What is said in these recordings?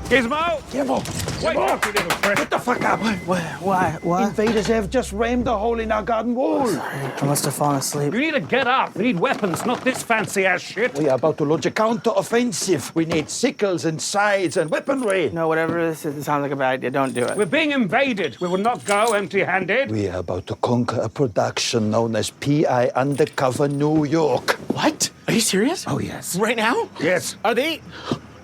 Gizmo! Wake up, you little prick! Get the fuck up! Why? What? Invaders have just rammed a hole in our garden wall. Sorry, I must have fallen asleep. You need to get up. We need weapons, not this fancy-ass shit. We are about to launch a counter-offensive. We need sickles and scythes and weaponry. No, whatever this is, it sounds like a bad idea. Don't do it. We're being invaded. We will not go empty-handed. We are about to conquer a production known as P.I. Undercover New York. What? Are you serious? Oh, yes. Right now? Yes. Are they?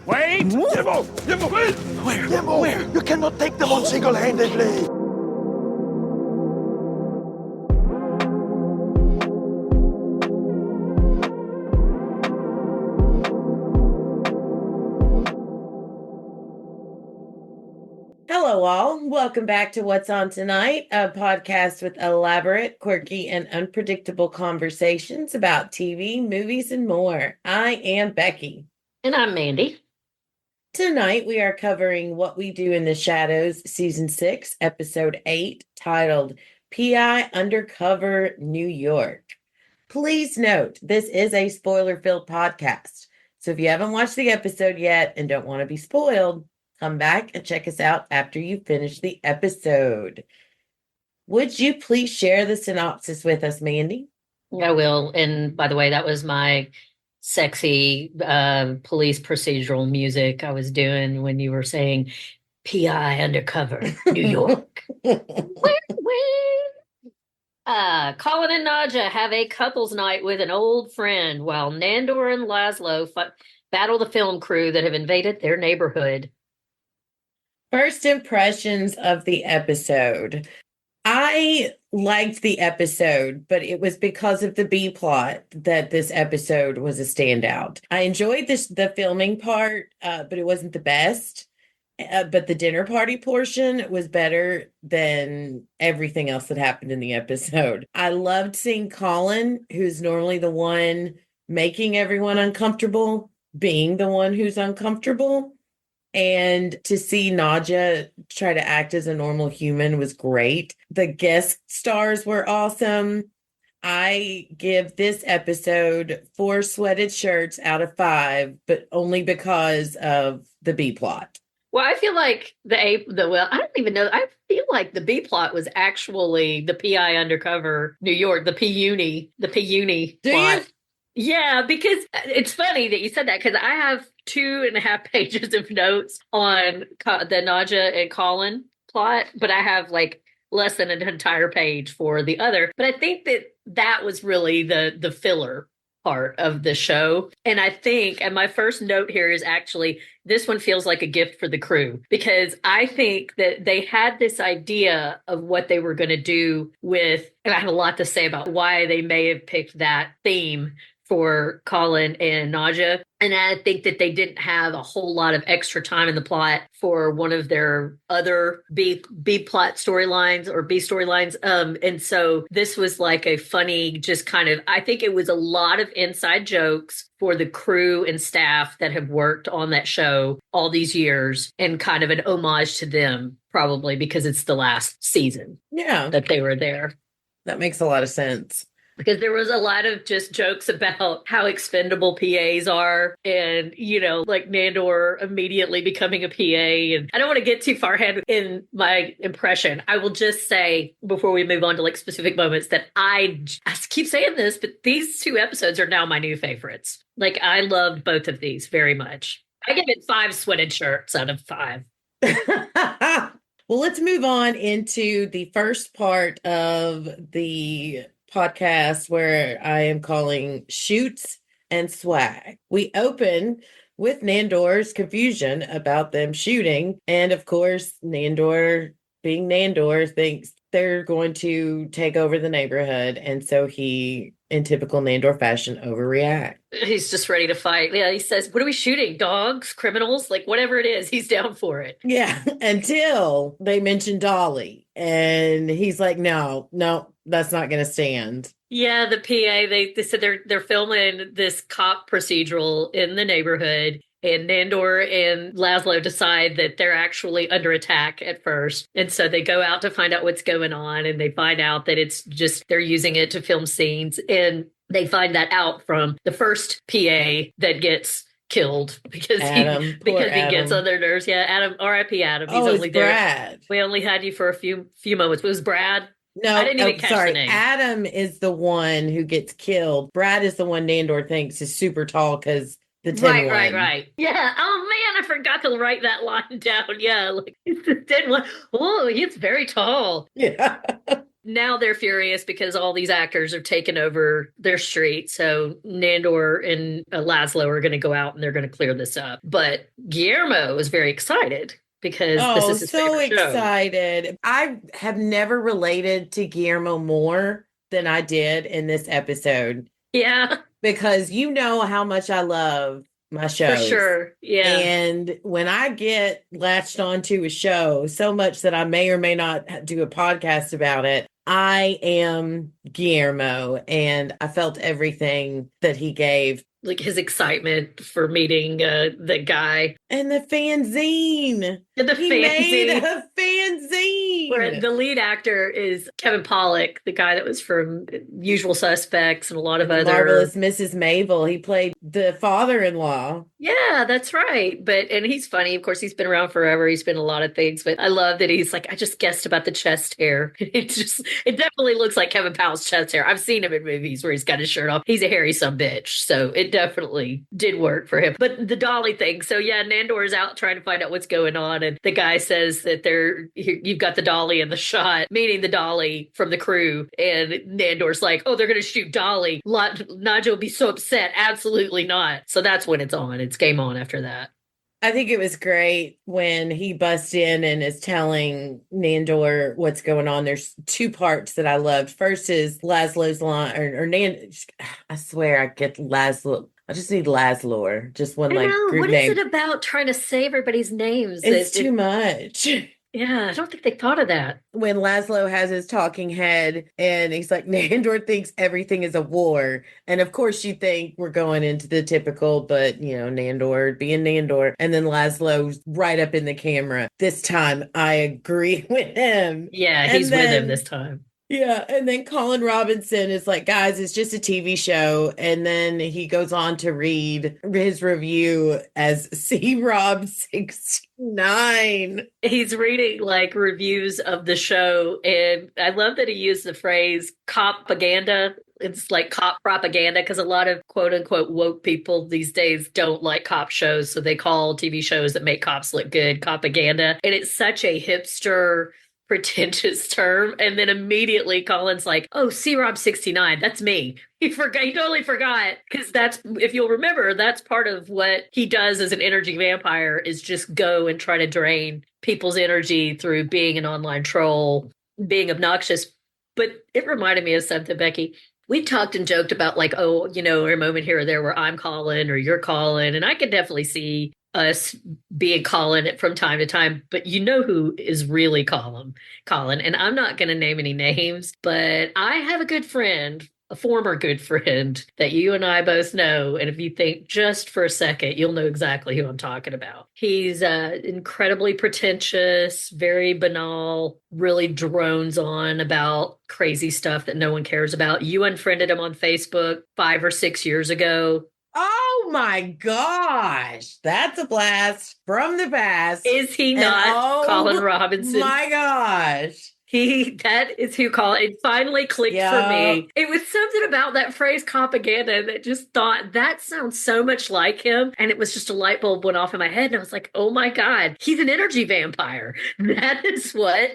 Wait! Jimbo, wait! Where? Jimbo, Where? you cannot take them on single-handedly. Hello, all. Welcome back to What's On Tonight, a podcast with elaborate, quirky, and unpredictable conversations about TV, movies, and more. I am Becky. And I'm Mandy. Tonight, we are covering What We Do in the Shadows, Season 6, Episode 8, titled P.I. Undercover New York. Please note, this is a spoiler-filled podcast. So if you haven't watched the episode yet and don't want to be spoiled, come back and check us out after you finish the episode. Would you please share the synopsis with us, Mandy? I will. And by the way, that was my sexy police procedural music I was doing when you were saying P.I. Undercover New York. Colin and Nadja have a couples night with an old friend while Nandor and Laszlo battle the film crew that have invaded their neighborhood. First impressions of the episode. I liked the episode, but it was because of the B plot that this episode was a standout. I enjoyed the filming part, but it wasn't the best. But the dinner party portion was better than everything else that happened in the episode. I loved seeing Colin, who's normally the one making everyone uncomfortable, being the one who's uncomfortable. And to see Nadja try to act as a normal human was great. The guest stars were awesome. I give this episode 4 sweated shirts out of 5, but only because of the B plot. Well, I feel like I don't even know. I feel like the B plot was actually the P.I. Undercover New York, the P-Uni plot. You? Yeah, because it's funny that you said that because I have 2.5 pages of notes on the Nadja and Colin plot, but I have like less than an entire page for the other. But I think that was really the filler part of the show. And I think, and my first note here is actually, this one feels like a gift for the crew because I think that they had this idea of what they were going to do with, and I have a lot to say about why they may have picked that theme for Colin and Nadja. And I think that they didn't have a whole lot of extra time in the plot for one of their other B plot storylines or B storylines. And so this was like a funny, just kind of, I think it was a lot of inside jokes for the crew and staff that have worked on that show all these years and kind of an homage to them, probably because it's the last season that they were there. That makes a lot of sense. Because there was a lot of just jokes about how expendable PAs are and, like Nandor immediately becoming a PA. And I don't want to get too far ahead in my impression. I will just say before we move on to like specific moments that I keep saying this, but these 2 episodes are now my new favorites. Like I loved both of these very much. I give it 5 sweated shirts out of 5. Well, let's move on into the first part of the podcast where I am calling Shoots and Swag. We open with Nandor's confusion about them shooting. And of course, Nandor, being Nandor, thinks they're going to take over the neighborhood. And so he, in typical Nandor fashion, overreacts. He's just ready to fight. Yeah, he says, what are we shooting? Dogs? Criminals? Like whatever it is, he's down for it. Yeah, until they mention Dolly. And he's like, no, that's not going to stand. Yeah, the PA, they said they're filming this cop procedural in the neighborhood. And Nandor and Laszlo decide that they're actually under attack at first. And so they go out to find out what's going on. And they find out that it's just they're using it to film scenes. And they find that out from the first PA that gets killed because Adam, he poor because he gets Adam. on their nerves. Yeah, Adam, R.I.P. Adam. He's Oh, it's only there. Brad. We only had you for a few moments. It was Brad. No, I didn't even oh, catch the sorry. name. Adam is the one who gets killed. Brad is the one Nandor thinks is super tall because the tin Right. Yeah. Oh man, I forgot to write that line down. Yeah, like it's the dead one. Oh, he's very tall. Yeah. Now they're furious because all these actors have taken over their street. So Nandor and Laszlo are going to go out and they're going to clear this up. But Guillermo is very excited because this Oh, is his so favorite show. excited. I have never related to Guillermo more than I did in this episode Yeah, because you know how much I love my for shows. sure. Yeah. And when I get latched onto a show so much that I may or may not do a podcast about it, I am Guillermo, and I felt everything that he gave. Like his excitement for meeting the guy. And the fanzine. And the He made fanzine. a fanzine. Where the lead actor is Kevin Pollak, the guy that was from Usual Suspects and a lot of other Marvelous Mrs. Mabel. He played the father-in-law. Yeah, that's right. And he's funny. Of course, he's been around forever. He's been in a lot of things, but I love that he's like, I just guessed about the chest hair. It definitely looks like Kevin Powell's chest hair. I've seen him in movies where he's got his shirt off. He's a hairy sumbitch. So it definitely did work for him. But the dolly thing. So yeah, Nandor is out trying to find out what's going on. And the guy says that you've got the dolly in the shot, meaning the dolly from the crew. And Nandor's like, oh, they're going to shoot Dolly. Naja will be so upset. Absolutely not. So that's when it's on. It's game on after that. I think it was great when he busts in and is telling Nandor what's going on. There's two parts that I loved. First is Laszlo's line, or I swear I get Laszlo. I just need Laszlo. Just one like group What name. is it about trying to say everybody's names? It's too much. Yeah, I don't think they thought of that. When Laszlo has his talking head and he's like, Nandor thinks everything is a war. And of course you think we're going into the typical, but Nandor being Nandor. And then Laszlo's right up in the camera. This time I agree with him. Yeah, he's with him this time. Yeah, and then Colin Robinson is like, guys, it's just a TV show. And then he goes on to read his review as C-Rob 69. He's reading like reviews of the show, and I love that he used the phrase cop-paganda. It's like cop propaganda because a lot of quote unquote woke people these days don't like cop shows. So they call TV shows that make cops look good cop-paganda. And it's such a hipster pretentious term, and then immediately Colin's like, oh, C-Rob 69, that's me. He totally forgot, because that's, if you'll remember, that's part of what he does as an energy vampire, is just go and try to drain people's energy through being an online troll, being obnoxious. But it reminded me of something, Becky. We talked and joked about like, oh, a moment here or there where I'm Colin or you're Colin, and I can definitely see us being Colin from time to time, but you know who is really Colin, and I'm not going to name any names, but I have a good friend, a former good friend that you and I both know, and if you think just for a second, you'll know exactly who I'm talking about. He's incredibly pretentious, very banal, really drones on about crazy stuff that no one cares about. You unfriended him on Facebook 5 or 6 years ago. Oh my gosh, that's a blast from the past. Is he not Colin Robinson? My gosh. That is who Colin. It finally clicked for me. It was something about that phrase propaganda that just thought that sounds so much like him. And it was just a light bulb went off in my head. And I was like, oh my God, he's an energy vampire. That is what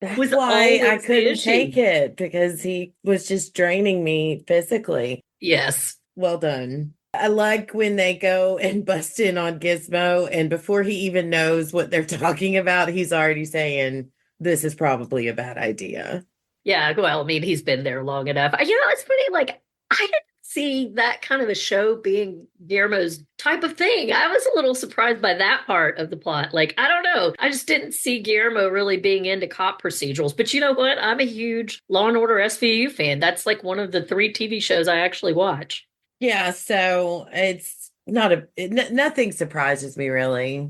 That's why I couldn't take it, because he was just draining me physically. Yes. Well done. I like when they go and bust in on Gizmo, and before he even knows what they're talking about, he's already saying, this is probably a bad idea. Yeah, well, I mean, he's been there long enough. It's funny, like, I didn't see that kind of a show being Guillermo's type of thing. I was a little surprised by that part of the plot. Like, I don't know. I just didn't see Guillermo really being into cop procedurals. But you know what? I'm a huge Law and Order SVU fan. That's like one of the 3 TV shows I actually watch. Yeah, so it's nothing surprises me really.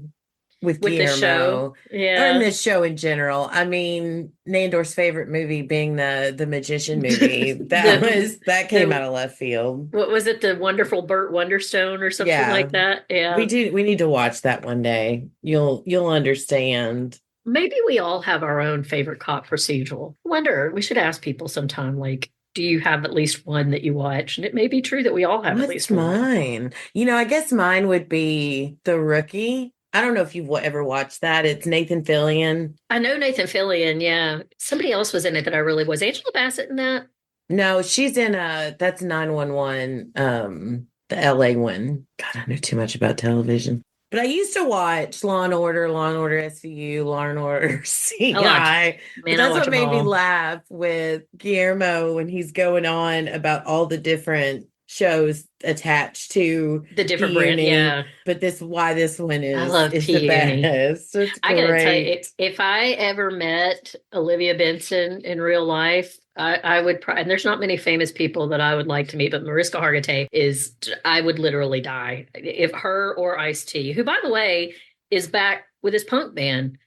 with with the Guillermo. show. Yeah. And this show in general. I mean, Nandor's favorite movie being the Magician movie. That came out of left field. What was it? The Wonderful Burt Wonderstone or something Yeah. like that? Yeah. We need to watch that one day. You'll understand. Maybe we all have our own favorite cop procedural. I wonder, we should ask people sometime, like, do you have at least one that you watch? And it may be true that we all have at least one. Mine? I guess mine would be The Rookie. I don't know if you've ever watched that. It's Nathan Fillion. I know Nathan Fillion, yeah. Somebody else was in it that I really was. Angela Bassett in that? No, she's in that's 911, the LA one. God, I know too much about television. But I used to watch Law and Order SVU, Law and Order CI. That's what made me laugh with Guillermo when he's going on about all the different shows attached to the different brand, yeah. But why this one is, I love is the best. It's I gotta tell you, if I ever met Olivia Benson in real life, I would, and there's not many famous people that I would like to meet, but Mariska Hargitay I would literally die if her or Ice-T, who by the way is back with his punk band.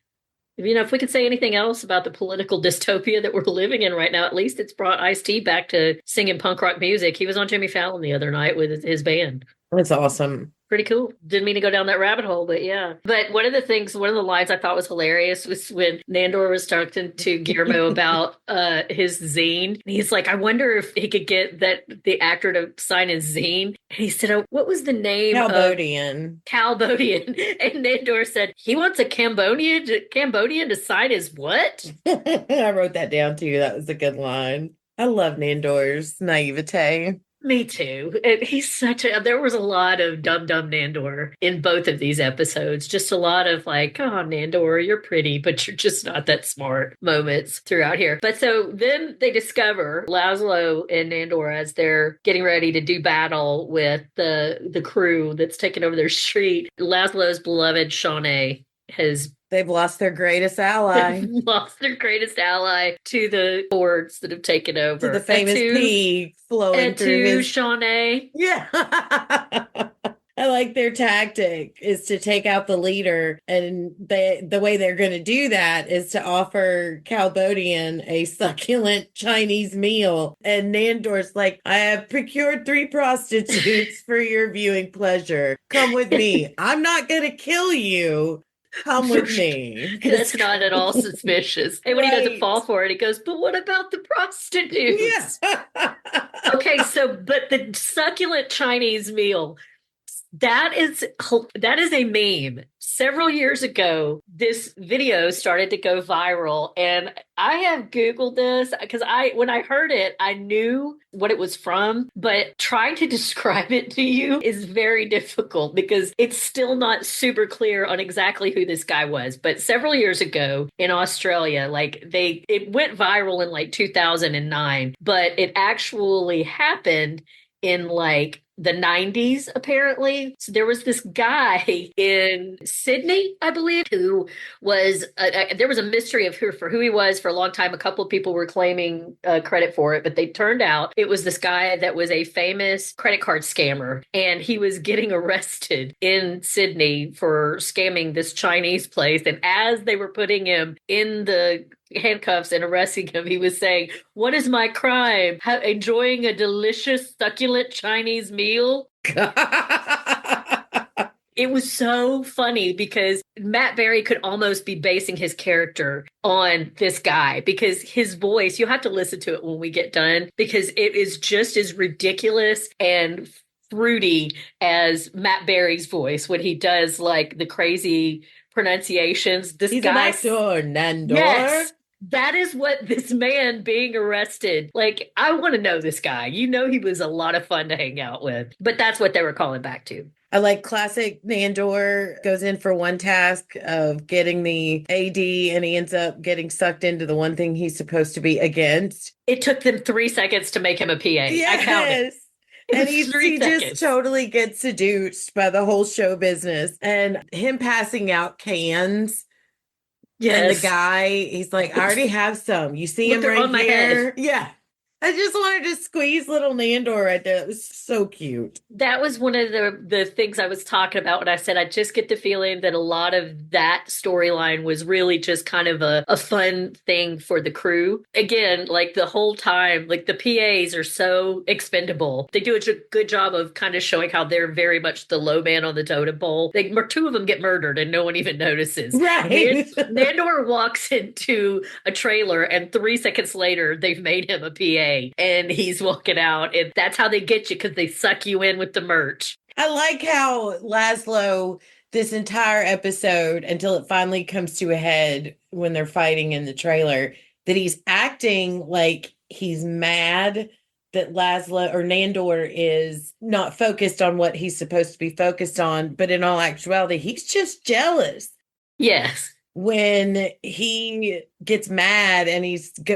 If we could say anything else about the political dystopia that we're living in right now, at least it's brought Ice-T back to singing punk rock music. He was on Jimmy Fallon the other night with his band. That's awesome. Pretty cool. Didn't mean to go down that rabbit hole, but yeah. But one of the lines I thought was hilarious was when Nandor was talking to Guillermo about his zine. And he's like, I wonder if he could get the actor to sign his zine. And he said, oh, what was the name? Cambodian. And Nandor said, he wants a Cambodian to sign his what? I wrote that down too. That was a good line. I love Nandor's naivete. Me too. There was a lot of dumb Nandor in both of these episodes. Just a lot of like, oh, Nandor, you're pretty, but you're just not that smart moments throughout here. But so then they discover Laszlo and Nandor as they're getting ready to do battle with the crew that's taking over their street. Laszlo's beloved Shawnee They've lost their greatest ally. To the hordes that have taken over. To the famous pig flowing through his... Shawnee. Yeah. I like their tactic is to take out the leader. And the way they're going to do that is to offer Cambodian a succulent Chinese meal. And Nandor's like, I have procured 3 prostitutes for your viewing pleasure. Come with me. I'm not going to kill you. Come with me. That's not at all suspicious. And when he doesn't fall for it, he goes, but what about the prostitutes? Yeah. Okay, but the succulent Chinese meal, that is a meme. Several years ago, this video started to go viral, and I have Googled this because when I heard it, I knew what it was from, but trying to describe it to you is very difficult because it's still not super clear on exactly who this guy was. But several years ago in Australia, it went viral in like 2009, but it actually happened in like the 90s, apparently. So there was this guy in Sydney, I believe, who was, there was a mystery of who he was for a long time. A couple of people were claiming credit for it, but they turned out it was this guy that was a famous credit card scammer. And he was getting arrested in Sydney for scamming this Chinese place. And as they were putting him in the handcuffs and arresting him, he was saying, what is my crime? Enjoying a delicious, succulent Chinese meal? It was so funny because Matt Berry could almost be basing his character on this guy because his voice, you'll have to listen to it when we get done because it is just as ridiculous and fruity as Matt Berry's voice when he does like the crazy pronunciations. He's an actor, Nandor. Yes. That is what this man being arrested, like, I want to know this guy. He was a lot of fun to hang out with, but that's what they were calling back to. I like classic Nandor goes in for one task of getting the AD and he ends up getting sucked into the one thing he's supposed to be against. It took them 3 seconds to make him a PA. Yes. I counted. And he just totally gets seduced by the whole show business and him passing out cans. Yes. And the guy, he's like, I already have some. You see him right on my here? Head. Yeah. I just wanted to squeeze little Nandor right there. It was so cute. That was one of the things I was talking about when I said I just get the feeling that a lot of that storyline was really just kind of a fun thing for the crew. Again, like the whole time, like the PAs are so expendable. They do a good job of kind of showing how they're very much the low man on the totem pole. Two of them get murdered and no one even notices. Right. Nandor walks into a trailer and 3 seconds later they've made him a PA and he's walking out, and that's how they get you, because they suck you in with the merch. I like how Laszlo, this entire episode, until it finally comes to a head when they're fighting in the trailer, that he's acting like he's mad that Laszlo or Nandor is not focused on what he's supposed to be focused on. But in all actuality, he's just jealous. Yes. When he gets mad and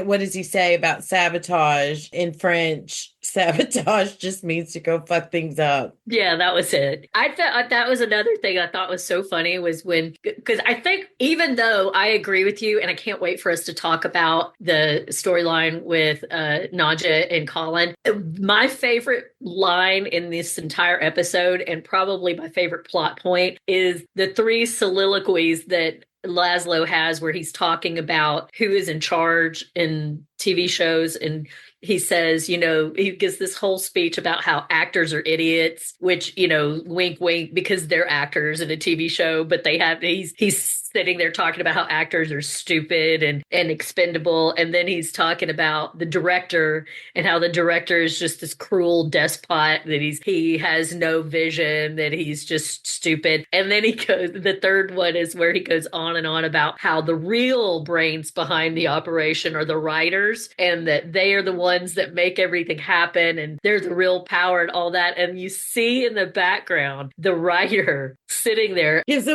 what does he say about sabotage in French? Sabotage just means to go fuck things up. Yeah, that was it. I thought that was another thing I thought was so funny was because I think even though I agree with you, and I can't wait for us to talk about the storyline with Nadja and Colin, my favorite line in this entire episode, and probably my favorite plot point, is the 3 soliloquies that Laszlo has where he's talking about who is in charge in TV shows, and he says, he gives this whole speech about how actors are idiots, which, wink, wink, because they're actors in a TV show, but he's sitting there talking about how actors are stupid and expendable. And then he's talking about the director and how the director is just this cruel despot, that he has no vision, that he's just stupid. And then the third one is where he goes on and on about how the real brains behind the operation are the writers, and that they are the ones that make everything happen, and they're the real power and all that. And you see in the background the writer sitting there, gives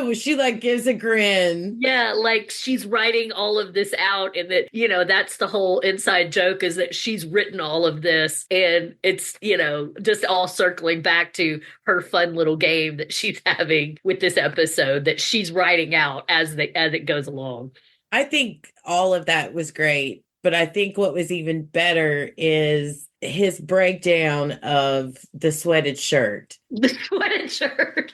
a grin. Yeah, like she's writing all of this out, and that that's the whole inside joke, is that she's written all of this, and it's just all circling back to her fun little game that she's having with this episode that she's writing out as it goes along. I think all of that was great. But I think what was even better is his breakdown of the sweated shirt. The sweated shirt.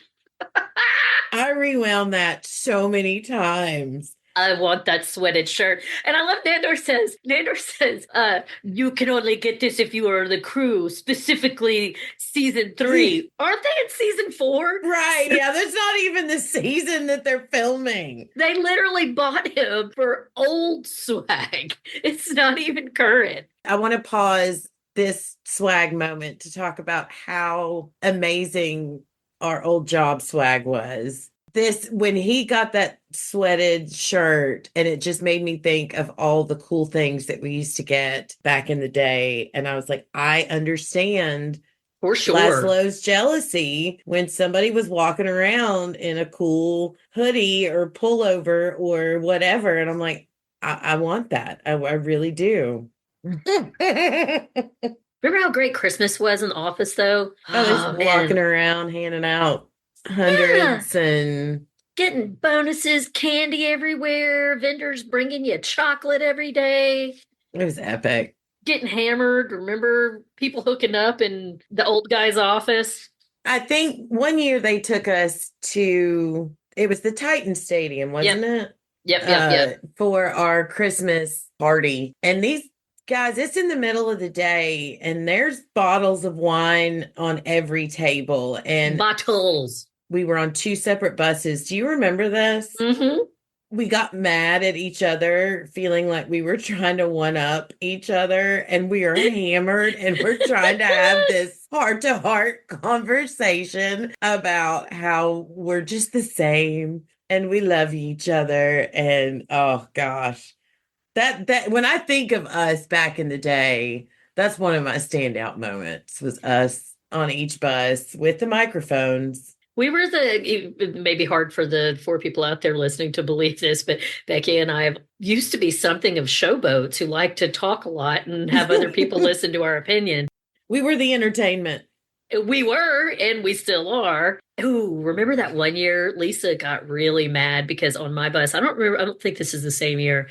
I rewound that so many times. I want that sweated shirt. And I love Nandor says, you can only get this if you are the crew, specifically season 3. Aren't they in season 4? Right. Yeah, that's not even the season that they're filming. They literally bought him for old swag. It's not even current. I want to pause this swag moment to talk about how amazing our old job swag was. When he got that sweated shirt, and it just made me think of all the cool things that we used to get back in the day. And I was like, I understand for sure Laszlo's jealousy when somebody was walking around in a cool hoodie or pullover or whatever. And I'm like, I want that. I really do. Remember how great Christmas was in the office, though? I was walking around handing out hundreds and getting bonuses, candy everywhere, vendors bringing you chocolate every day. It was epic. Getting hammered. Remember people hooking up in the old guy's office? I think one year they took us to, it was the Titan Stadium, wasn't it? Yep. For our Christmas party. And these guys, it's in the middle of the day and there's bottles of wine on every table. And bottles. We were on 2 separate buses. Do you remember this? Mm-hmm. We got mad at each other, feeling like we were trying to one-up each other, and we are hammered, and we're trying to have this heart-to-heart conversation about how we're just the same, and we love each other, and oh gosh. That when I think of us back in the day, that's one of my standout moments, was us on each bus with the microphones. We were it may be hard for the 4 people out there listening to believe this, but Becky and I used to be something of showboats who like to talk a lot and have other people listen to our opinion. We were the entertainment. We were, and we still are. Ooh, remember that one year Lisa got really mad because on my bus, I don't think this is the same year.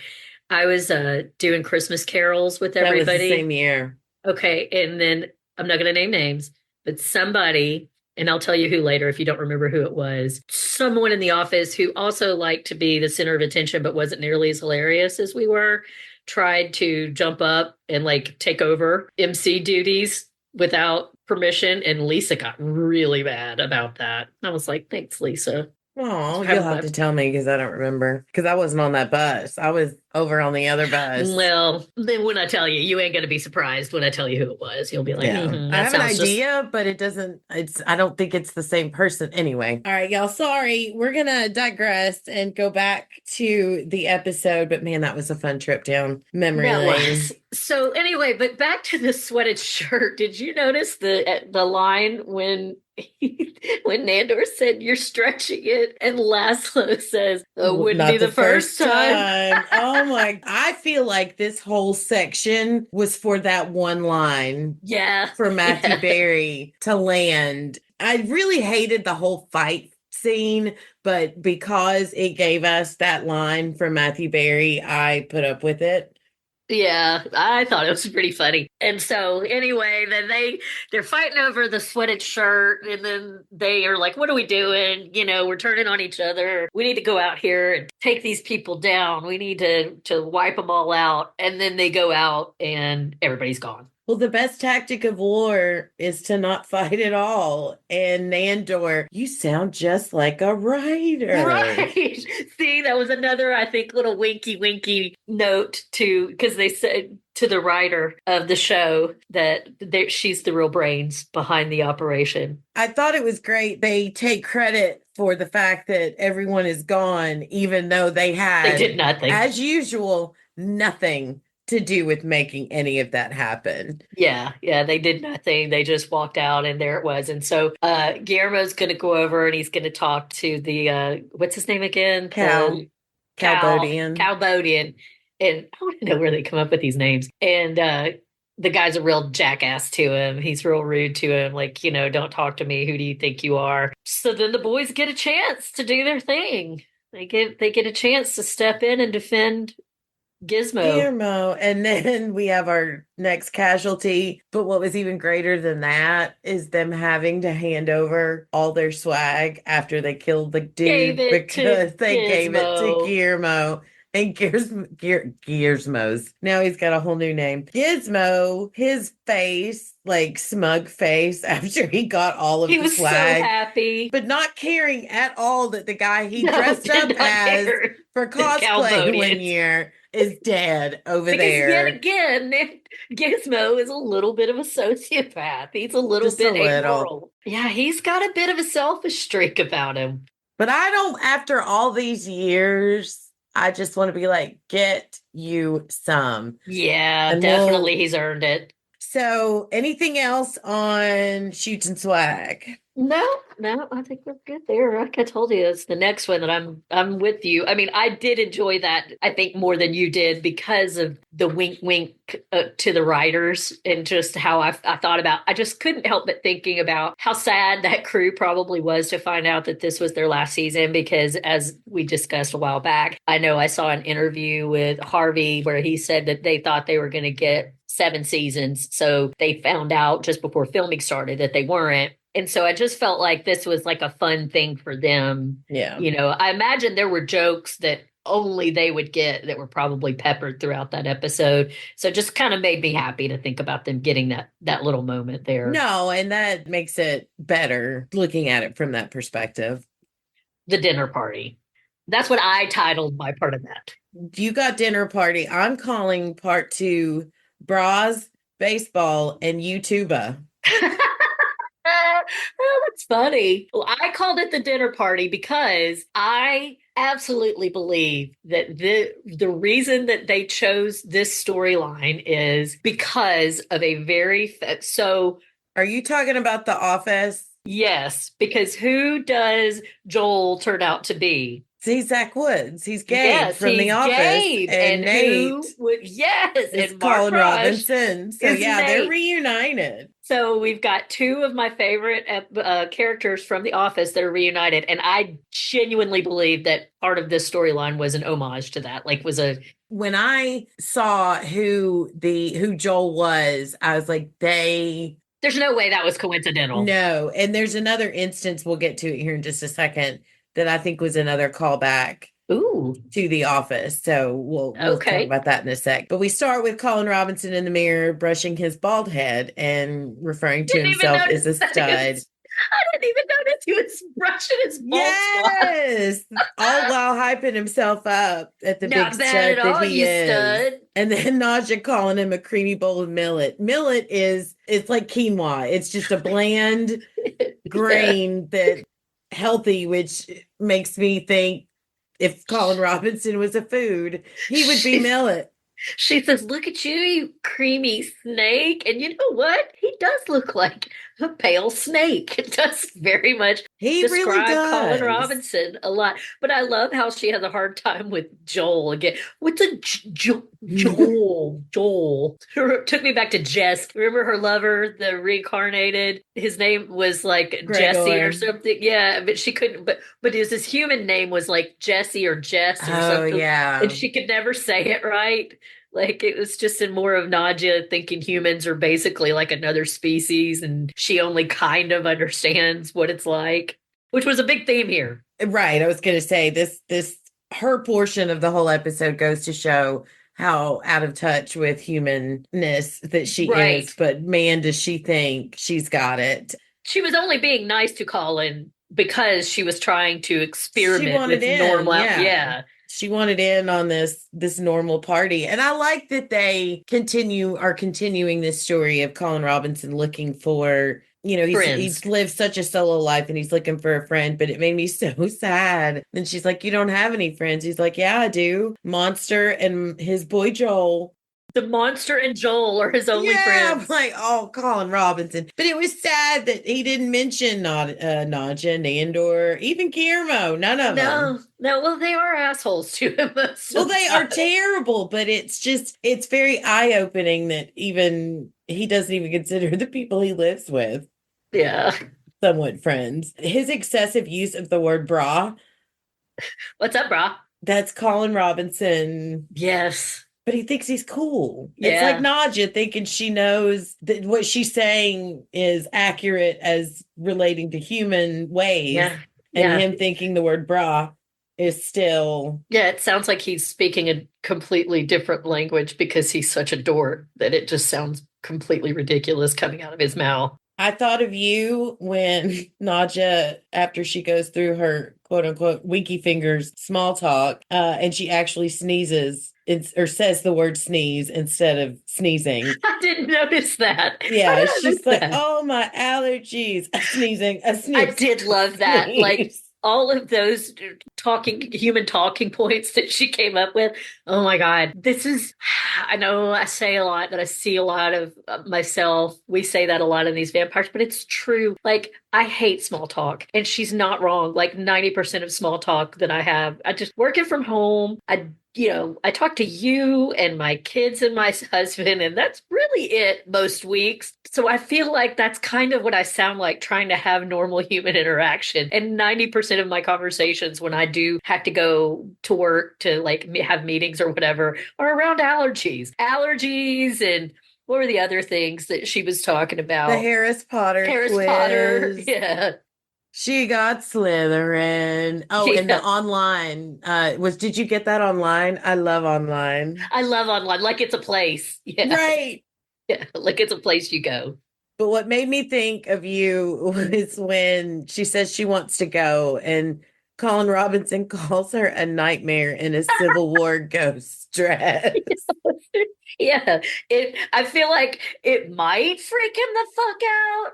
I was doing Christmas carols with everybody. That was the same year. Okay, and then I'm not going to name names, but somebody, and I'll tell you who later if you don't remember who it was, someone in the office who also liked to be the center of attention but wasn't nearly as hilarious as we were, tried to jump up and like take over MC duties without permission, and Lisa got really mad about that. I was like, thanks, Lisa. Oh, you'll have to tell me because I don't remember. Because I wasn't on that bus. I was over on the other bus. Well, then when I tell you, you ain't going to be surprised when I tell you who it was. You'll be like, Yeah. "Mhm, I that have an sounds just idea, but it doesn't, I don't think it's the same person anyway. All right, y'all. Sorry. We're going to digress and go back to the episode. But man, that was a fun trip down memory That lane. was. So anyway, but back to the sweated shirt. Did you notice the line when when Nandor said you're stretching it, and Laszlo says, "Oh, wouldn't Not be the first time." Oh my, I feel like this whole section was for that one line Yeah, for Matthew yeah. Berry to land. I really hated the whole fight scene, but because it gave us that line from Matthew Berry, I put up with it. Yeah, I thought it was pretty funny. And so anyway, then they're fighting over the sweated shirt, and then they are like, "What are we doing? You know, we're turning on each other. We need to go out here and take these people down. We need to wipe them all out." And then they go out and everybody's gone. Well, the best tactic of war is to not fight at all. And Nandor, you sound just like a writer. Right. See, that was another, I think, little winky note to, because they said to the writer of the show that she's the real brains behind the operation. I thought it was great. They take credit for the fact that everyone is gone, even though they had, They did nothing. as usual, nothing to do with making any of that happen. Yeah, they did nothing. They just walked out and there it was. And so Guillermo's going to go over and he's going to talk to the what's his name again? Cambodian. Cambodian. And I want to know where they come up with these names. And the guy's a real jackass to him. He's real rude to him, like, you know, don't talk to me. Who do you think you are? So then the boys get a chance to do their thing. They get a chance to step in and defend Gizmo. And then we have our next casualty. But what was even greater than that is them having to hand over all their swag after they killed the dude because they gave it to Guillermo. And Gizmo's. Now he's got a whole new name. Gizmo, his face, like smug face after he got all of the swag. He was so happy. But not caring at all that the guy he dressed up as for cosplay one year is dead over there. Because yet again, Gizmo is a little bit of a sociopath. He's a little bit amoral. Yeah, he's got a bit of a selfish streak about him. But I don't, after all these years, I just want to be like, get you some. Yeah, and definitely he's earned it. So anything else on Shoots and Swag? No, I think we're good there. Like I told you, it's the next one that I'm with you. I mean, I did enjoy that, I think, more than you did because of the wink to the writers and just how I thought about. I just couldn't help but thinking about how sad that crew probably was to find out that this was their last season, because as we discussed a while back, I know I saw an interview with Harvey where he said that they thought they were going to get 7 seasons. So they found out just before filming started that they weren't. And so I just felt like this was like a fun thing for them. Yeah. You know, I imagine there were jokes that only they would get that were probably peppered throughout that episode. So it just kind of made me happy to think about them getting that little moment there. No, and that makes it better looking at it from that perspective. The dinner party. That's what I titled my part of that. You got dinner party. I'm calling part 2 bras, baseball, and YouTuber. Oh, that's funny. Well, I called it the dinner party because I absolutely believe that the reason that they chose this storyline is because of a very so. Are you talking about The Office? Yes, because who does Joel turn out to be? See, Zach Woods. He's Gabe from The Office. Gabe. And Nate yes, is and Colin Mark Robinson. So yeah, Nate. they're reunited. So we've got two of my favorite characters from The Office that are reunited, and I genuinely believe that part of this storyline was an homage to that. Like, was a When I saw who Joel was, I was like, there's no way that was coincidental. no. And there's another instance, we'll get to it here in just a second, that I think was another callback Ooh, to The Office. So we'll talk okay. about that in a sec. But we start with Colin Robinson in the mirror brushing his bald head and referring to Didn't even himself as a notice that stud. I didn't even notice he was brushing his bald spot. Yes, all while hyping himself up at the Not big bad stud at that all, he you is. stud. And then Naja calling him a creamy bowl of millet. Millet it's like quinoa. It's just a bland grain that healthy, which makes me think if Colin Robinson was a food, he would be millet. She says, "Look at you, you creamy snake." And you know what? He does look like a pale snake. It does very much He really describe Colin does. Robinson a lot. But I love how she has a hard time with Joel again. What's a Joel? Joel. Took me back to Jess. Remember her lover, the reincarnated? His name was like Jesse or Gregor. something. Yeah, but she couldn't. But his human name was like Jesse or Jess or Oh, something. yeah. And she could never say it right. Like it was just in more of Nadia thinking humans are basically like another species and she only kind of understands what it's like, which was a big theme here. Right. I was going to say her portion of the whole episode goes to show how out of touch with humanness that she Right. is. But man, does she think she's got it. She was only being nice to Colin because she was trying to experiment wanted with in, normal. yeah. Yeah. She wanted in on this normal party. And I like that they are continuing this story of Colin Robinson looking for, he's lived such a solo life and he's looking for a friend, but it made me so sad. And she's like, "You don't have any friends?" He's like, "Yeah, I do. Monster and his boy Joel." The monster and Joel are his only I'm friends. like, oh, Colin Robinson. But it was sad that he didn't mention Nadja, Nandor, even Guillermo. None of them. No. Well, they are assholes to him. Well, they are terrible, but it's very eye-opening that even he doesn't even consider the people he lives with Yeah. somewhat friends. His excessive use of the word bra, What's up, brah? that's Colin Robinson. Yes. But he thinks he's cool. Yeah. It's like Nadja thinking she knows that what she's saying is accurate as relating to human ways. Yeah. And him thinking the word bra is still... Yeah, it sounds like he's speaking a completely different language because he's such a dork that it just sounds completely ridiculous coming out of his mouth. I thought of you when Nadja, after she goes through her quote unquote winky fingers small talk, and she actually sneezes or says the word sneeze instead of sneezing. I didn't notice that. Yeah, she's like, "Oh, my allergies." Sneezing, a sneeze. I did love that. Sneeze. Like all of those human talking points that she came up with. Oh my God. I know I say a lot that I see a lot of myself. We say that a lot in these vampires, but it's true. Like I hate small talk and she's not wrong. Like 90% of small talk that I have, I just working from home. I talk to you and my kids and my husband, and that's really it most weeks. So I feel like that's kind of what I sound like trying to have normal human interaction. And 90% of my conversations when I do have to go to work to like have meetings or whatever are around allergies. Allergies and what were the other things that she was talking about? The Harris Potter quiz. Yeah. She got Slytherin. Oh, Yeah. and the online did you get that online? I love online. I love online, like it's a place. Yeah. Right. Yeah, like it's a place you go. But what made me think of you was when she says she wants to go and Colin Robinson calls her a nightmare in a Civil War ghost dress. Yeah, I feel like it might freak him the fuck out.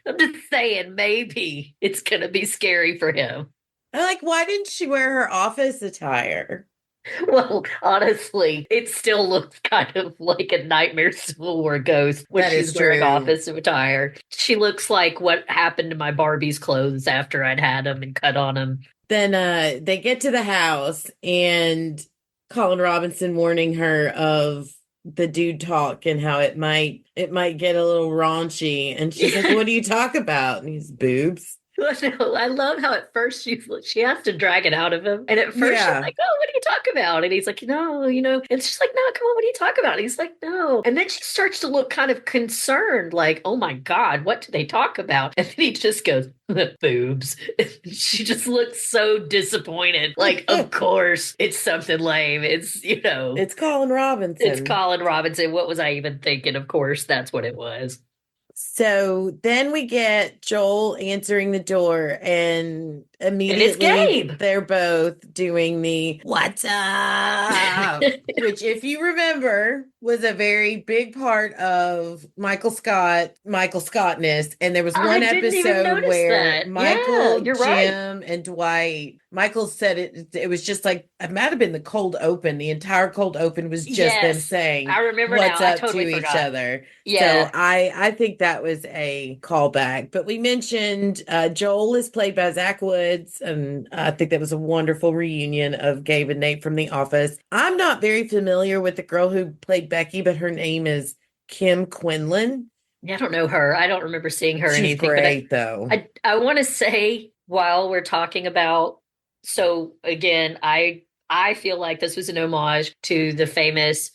I'm just saying, maybe it's gonna be scary for him. I'm like, why didn't she wear her office attire? Well, honestly, it still looks kind of like a nightmare Civil War ghost when That is she's wearing true. office attire. She looks like what happened to my Barbie's clothes after I'd had them and cut on them. Then they get to the house and Colin Robinson warning her of the dude talk and how it might get a little raunchy. And she's like, "What do you talk about?" And he's boobs. No, I love how at first she has to drag it out of him. And at first she's Yeah. like, "Oh, what do you talk about?" And he's like, "No, you know." And she's like, "No, come on, what do you talk about?" And he's like, "No." And then she starts to look kind of concerned, like, "Oh my God, what do they talk about?" And then he just goes, "Boobs." She just looks so disappointed. Like, of course, it's something lame. It's Colin Robinson. It's Colin Robinson. What was I even thinking? Of course, that's what it was. So then we get Joel answering the door, and immediately Gabe. they're both doing the "What's up?" which, if you remember, was a very big part of Michael Scottness. And there was I one didn't even episode notice where that. Michael, Yeah, you're right. Jim, and Dwight. Michael said it was just like it might have been the cold open. The entire cold open was just them Yes, saying I remember what's now. I up totally to each forgot. other. Yeah. So I think that was a callback. But we mentioned Joel is played by Zach Woods, and I think that was a wonderful reunion of Gabe and Nate from The Office. I'm not very familiar with the girl who played Becky, but her name is Kim Quinlan. I don't know her. I don't remember seeing her or She's anything. great, though. I want to say while we're talking about, so again, I feel like this was an homage to the famous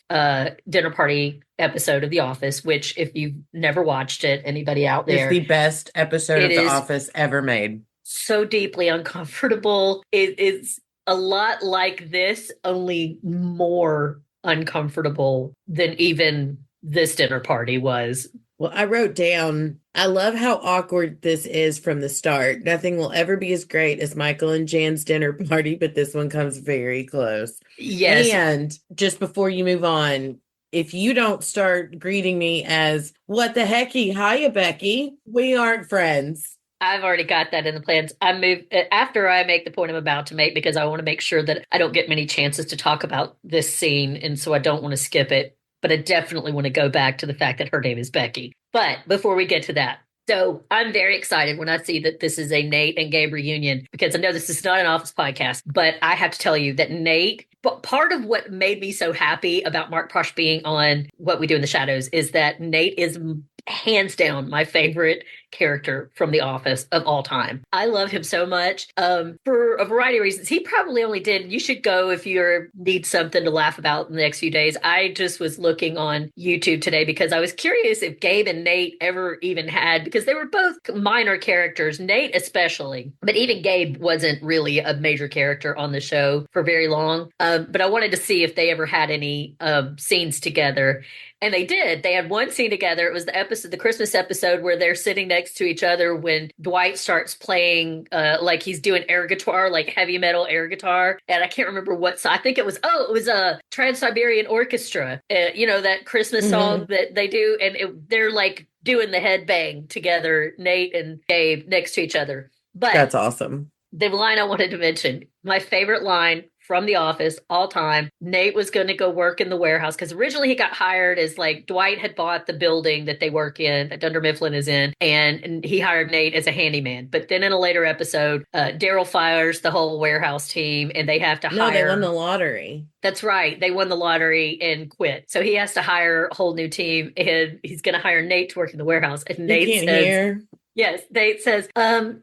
dinner party episode of The Office, which if you've never watched it, anybody out It's there, the best episode it of The is Office ever made. so deeply uncomfortable. It is a lot like this, only more uncomfortable than even this dinner party was. Well, I wrote down, I love how awkward this is from the start. Nothing will ever be as great as Michael and Jan's dinner party, but this one comes very close. Yes. And just before you move on, if you don't start greeting me as "What the hecky, hiya, Becky," we aren't friends. I've already got that in the plans. I move after I make the point I'm about to make because I want to make sure that I don't get many chances to talk about this scene, and so I don't want to skip it. But I definitely want to go back to the fact that her name is Becky. But before we get to that, so I'm very excited when I see that this is a Nate and Gabe reunion because I know this is not an Office podcast, but I have to tell you that Nate, but part of what made me so happy about Mark Posh being on What We Do in the Shadows is that Nate is hands down my favorite character from The Office of all time. I love him so much for a variety of reasons. He probably only did, you should go if you need something to laugh about in the next few days. I just was looking on YouTube today because I was curious if Gabe and Nate ever even had, because they were both minor characters, Nate especially, but even Gabe wasn't really a major character on the show for very long. But I wanted to see if they ever had any scenes together. And they did. They had one scene together. It was the Christmas episode where they're sitting next to each other when Dwight starts playing, like he's doing air guitar, like heavy metal air guitar. And I can't remember what song. I think it was a Trans-Siberian Orchestra, that Christmas song that they do. And they're like doing the headbang together, Nate and Gabe next to each other. But That's awesome. The line I wanted to mention, my favorite line from The Office all time. Nate was going to go work in the warehouse because originally he got hired as like Dwight had bought the building that they work in, that Dunder Mifflin is in, and he hired Nate as a handyman. But then in a later episode, Daryl fires the whole warehouse team and they have to hire. No, they won the lottery. That's right. They won the lottery and quit. So he has to hire a whole new team and he's going to hire Nate to work in the warehouse. And Nate You can't says, hear. Yes, Nate says,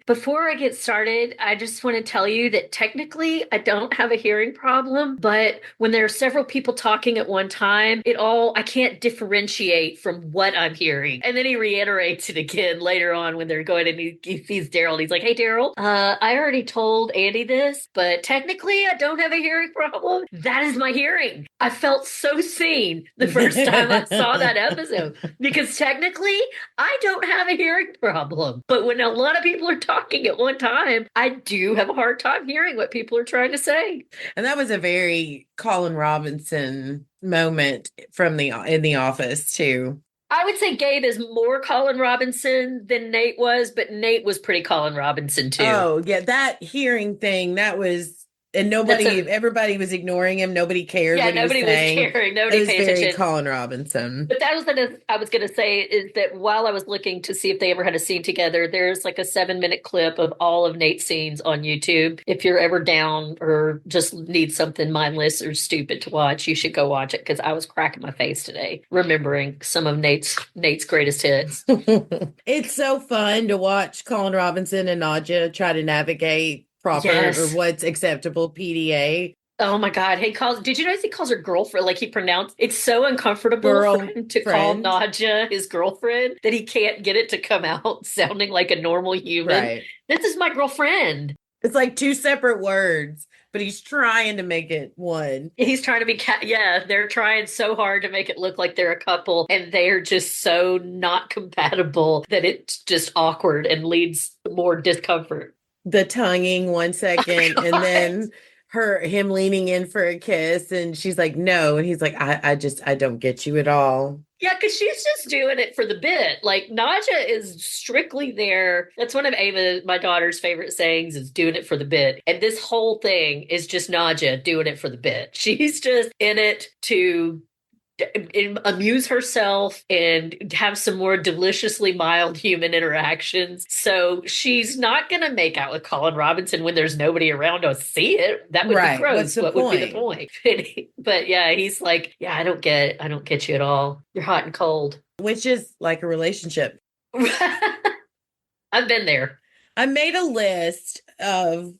before I get started, I just want to tell you that technically I don't have a hearing problem, but when there are several people talking at one time, I can't differentiate from what I'm hearing. And then he reiterates it again later on when they're going and he sees Daryl and he's like, "Hey, Daryl, I already told Andy this, but technically I don't have a hearing problem. That is my hearing." I felt so seen the first time I saw that episode because technically I don't have a hearing problem. But when a lot of people are talking at one time, I do have a hard time hearing what people are trying to say. And that was a very Colin Robinson moment in the Office too. I would say Gabe is more Colin Robinson than Nate was, but Nate was pretty Colin Robinson too. Oh, yeah, that hearing thing, that was And everybody was ignoring him. Nobody cared what he was nobody saying. was caring. Nobody It was paid very attention. Colin Robinson. But that was what I was going to say is that while I was looking to see if they ever had a scene together, there's like a 7-minute clip of all of Nate's scenes on YouTube. If you're ever down or just need something mindless or stupid to watch, you should go watch it because I was cracking my face today remembering some of Nate's greatest hits. It's so fun to watch Colin Robinson and Nadja try to navigate proper or what's acceptable PDA. Oh my God. Did you notice he calls her girlfriend? Like it's so uncomfortable for him to call Nadja his girlfriend that he can't get it to come out sounding like a normal human. Right. This is my girlfriend. It's like two separate words, but he's trying to make it one. He's trying to be, they're trying so hard to make it look like they're a couple and they're just so not compatible that it's just awkward and leads to more discomfort. The tonguing 1 second and then him leaning in for a kiss and she's like, no. And he's like, I don't get you at all. Yeah, because she's just doing it for the bit. Like Nadja is strictly there. That's one of Ava, my daughter's favorite sayings is doing it for the bit. And this whole thing is just Nadja doing it for the bit. She's just in it to amuse herself and have some more deliciously mild human interactions. So she's not going to make out with Colin Robinson when there's nobody around to see it. That would be gross. What would be the point? But yeah, he's like, yeah, I don't get you at all. You're hot and cold. Which is like a relationship. I've been there. I made a list of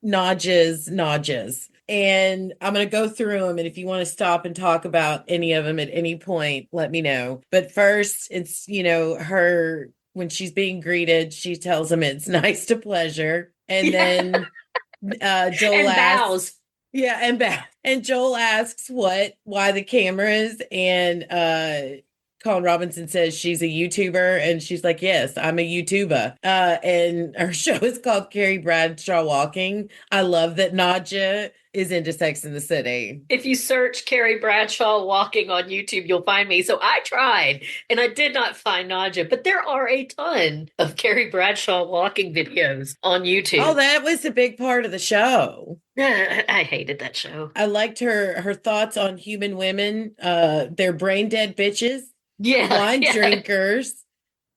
Nadjas. And I'm going to go through them. And if you want to stop and talk about any of them at any point, let me know. But first, it's, her, when she's being greeted, she tells him it's nice to pleasure. And then Joel asks. Yeah, and bows. And Joel asks why the cameras? And Colin Robinson says she's a YouTuber, and she's like, yes, I'm a YouTuber. And her show is called Carrie Bradshaw Walking. I love that Nadja is into Sex in the City. If you search Carrie Bradshaw Walking on YouTube, you'll find me. So I tried, and I did not find Nadja, but there are a ton of Carrie Bradshaw Walking videos on YouTube. Oh, that was a big part of the show. I hated that show. I liked her thoughts on human women. They're brain dead bitches. Wine drinkers,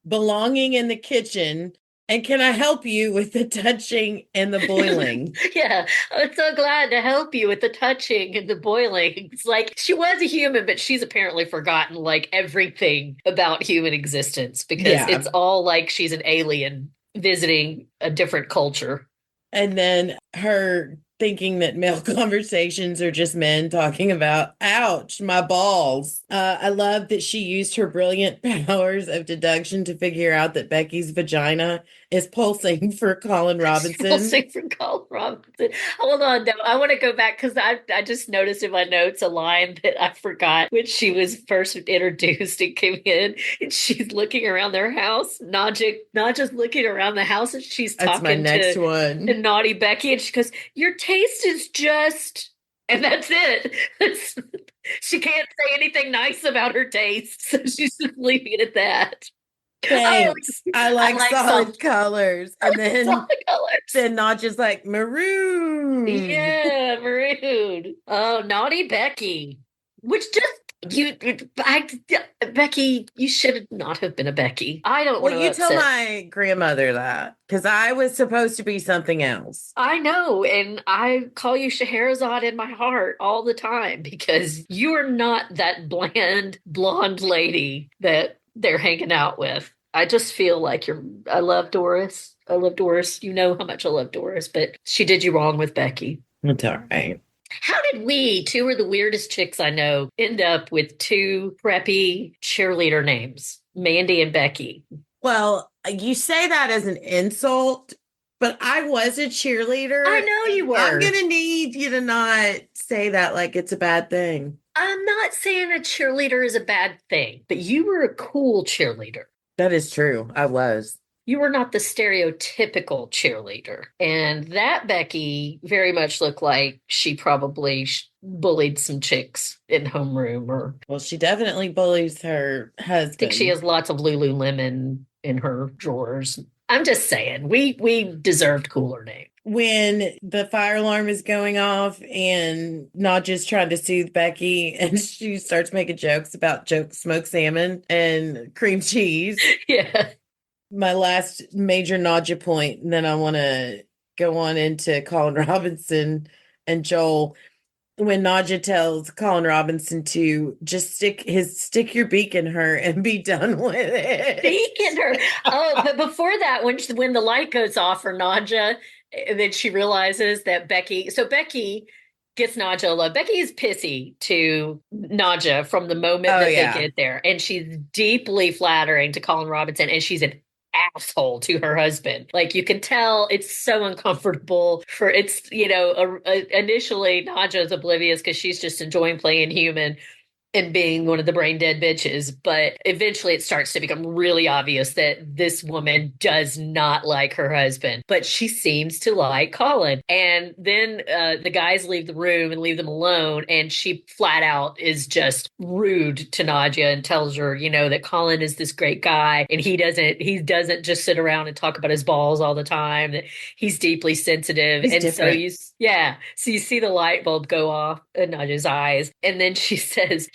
belonging in the kitchen, and can I help you with the touching and the boiling? Yeah, I'm so glad to help you with the touching and the boiling. It's like she was a human, but she's apparently forgotten like everything about human existence because it's all like she's an alien visiting a different culture. And then her thinking that male conversations are just men talking about, ouch, my balls. I love that she used her brilliant powers of deduction to figure out that Becky's vagina is pulsing for Colin Robinson. Pulsing for Colin Robinson. Hold on, though. I want to go back because I just noticed in my notes a line that I forgot when she was first introduced and came in, and she's looking around their house. Nadja's looking around the house, and she's talking to naughty Becky, and she goes, "Your taste is just," and that's it. She can't say anything nice about her taste, so she's just leaving it at that. Thanks. I like solid colors. And then Nadja's like, maroon. Yeah, maroon. Oh, naughty Becky. Which Becky, you should not have been a Becky. I don't want to upset. Tell my grandmother that, because I was supposed to be something else. I know, and I call you Scheherazade in my heart all the time because you are not that bland, blonde lady that they're hanging out with. I just feel like I love Doris. I love Doris. You know how much I love Doris, but she did you wrong with Becky. It's all right. How did we, two of the weirdest chicks I know, end up with two preppy cheerleader names, Mandy and Becky? Well, you say that as an insult, but I was a cheerleader. I know you were. I'm going to need you to not say that like it's a bad thing. I'm not saying a cheerleader is a bad thing, but you were a cool cheerleader. That is true. I was. You were not the stereotypical cheerleader. And that Becky very much looked like she probably bullied some chicks in homeroom. Well, she definitely bullies her husband. I think she has lots of Lululemon in her drawers. I'm just saying, we deserved cooler names. when the fire alarm is going off and Nadja's trying to soothe Becky and she starts making jokes about smoked salmon and cream cheese. Yeah. My last major Nadja point, and then I want to go on into Colin Robinson and Joel. When Nadja tells Colin Robinson to just stick your beak in her and be done with it. Beak in her. Oh, but before that, when the light goes off for Nadja, and then she realizes that Becky gets Nadja a love. Becky is pissy to Nadja from the moment Oh, that yeah. they get there, and she's deeply flattering to Colin Robinson, and she's an asshole to her husband. Like, you can tell it's so uncomfortable for initially Nadja is oblivious because she's just enjoying playing human and being one of the brain dead bitches. But eventually it starts to become really obvious that this woman does not like her husband, but she seems to like Colin. And then the guys leave the room and leave them alone. And she flat out is just rude to Nadia and tells her, that Colin is this great guy. And he doesn't just sit around and talk about his balls all the time, that he's deeply sensitive. He's and different. So you see the light bulb go off in Nadia's eyes. And then she says,